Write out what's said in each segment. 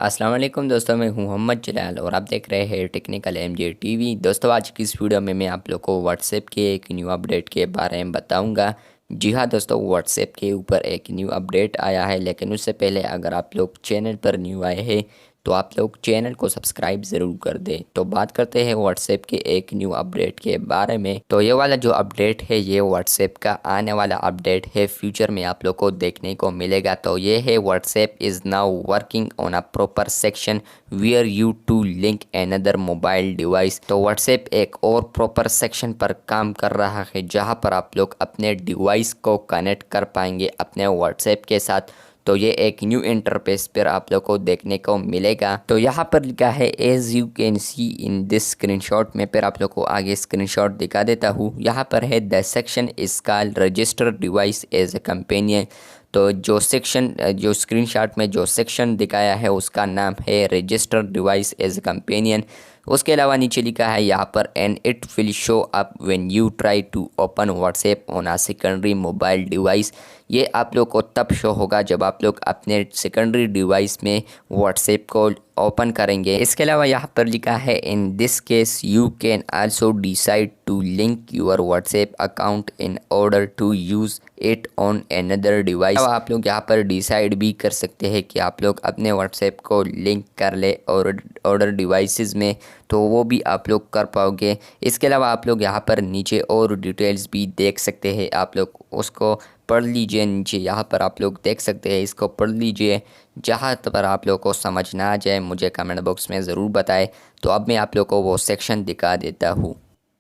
अस्सलाम वालेकुम दोस्तों, मैं हूं मोहम्मद जलाल और आप देख रहे हैं टेक्निकल एमजे टीवी। दोस्तों, आज की इस वीडियो में मैं आप लोग को व्हाट्सएप के एक न्यू अपडेट के बारे में बताऊंगा। जी हाँ दोस्तों, व्हाट्सएप के ऊपर एक न्यू अपडेट आया है, लेकिन उससे पहले अगर आप लोग चैनल पर न्यू आए हैं तो आप लोग चैनल को सब्सक्राइब ज़रूर कर दें। तो बात करते हैं व्हाट्सएप के एक न्यू अपडेट के बारे में। तो ये वाला जो अपडेट है ये व्हाट्सएप का आने वाला अपडेट है, फ्यूचर में आप लोग को देखने को मिलेगा। तो ये है WhatsApp is now working on a proper section where you to link another mobile device. तो व्हाट्सएप एक और प्रॉपर सेक्शन पर काम कर रहा है जहाँ पर आप लोग अपने डिवाइस को कनेक्ट कर पाएंगे अपने व्हाट्सएप के साथ। तो ये एक न्यू इंटरफेस पर आप लोग को देखने को मिलेगा। तो यहाँ पर लिखा है as you can see in this screenshot. में फिर आप लोग को आगे स्क्रीनशॉट दिखा देता हूँ। यहाँ पर है the section is called register device as a companion. तो जो स्क्रीनशॉट में जो सेक्शन दिखाया है उसका नाम है register device as a companion. उसके अलावा नीचे लिखा है यहाँ पर and it will show up when you try to open WhatsApp on a secondary mobile device. ये आप लोग को तब शो होगा जब आप लोग अपने सेकेंडरी डिवाइस में व्हाट्सएप को ओपन करेंगे। इसके अलावा यहाँ पर लिखा है in this case you can also decide to link your WhatsApp account in order to use it on another device. आप लोग यहाँ पर डिसाइड भी कर सकते हैं कि आप लोग अपने व्हाट्सएप को लिंक कर ले और ऑर्डर डिवाइसेस में, तो वो भी आप लोग कर पाओगे। इसके अलावा आप लोग यहाँ पर नीचे और डिटेल्स भी देख सकते हैं, आप लोग उसको पढ़ लीजिए। नीचे यहाँ पर आप लोग देख सकते हैं, इसको पढ़ लीजिए। जहाँ पर आप लोग को समझ ना आ जाए मुझे कमेंट बॉक्स में ज़रूर बताएं। तो अब मैं आप लोग को वो सेक्शन दिखा देता हूँ।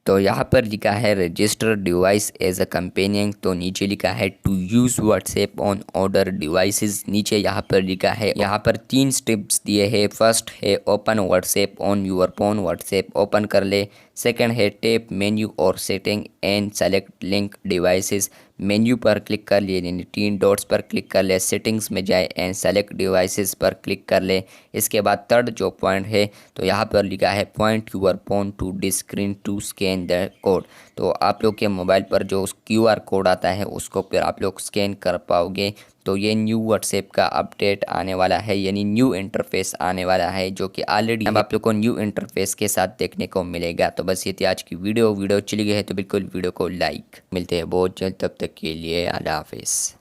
तो यहाँ पर लिखा है register device as a companion. तो नीचे लिखा है to use WhatsApp on order devices. नीचे यहाँ पर लिखा है, यहाँ पर 3 स्टेप्स दिए हैं। फर्स्ट है open WhatsApp on your phone, WhatsApp open कर ले। सेकंड है टैप मेन्यू और setting and select link devices. Menu पर क्लिक कर लिए, यानी 3 डॉट्स पर क्लिक कर ले, सेटिंग्स में जाए एंड सेलेक्ट डिवाइसेस पर क्लिक कर ले। इसके बाद थर्ड जो पॉइंट है तो यहाँ पर लिखा है point your phone to this screen to scan the code. तो आप लोग के मोबाइल पर जो QR कोड आता है उसको फिर आप लोग स्कैन कर पाओगे। तो ये न्यू व्हाट्सएप का अपडेट आने वाला है, यानी न्यू इंटरफेस आने वाला है, जो कि ऑलरेडी अब आप लोग को न्यू इंटरफेस के साथ देखने को मिलेगा। तो बस ये थी आज की वीडियो चली गई है तो बिल्कुल वीडियो को लाइक। मिलते हैं बहुत जल्द, तब तक के लिए अल्लाह हाफिज़।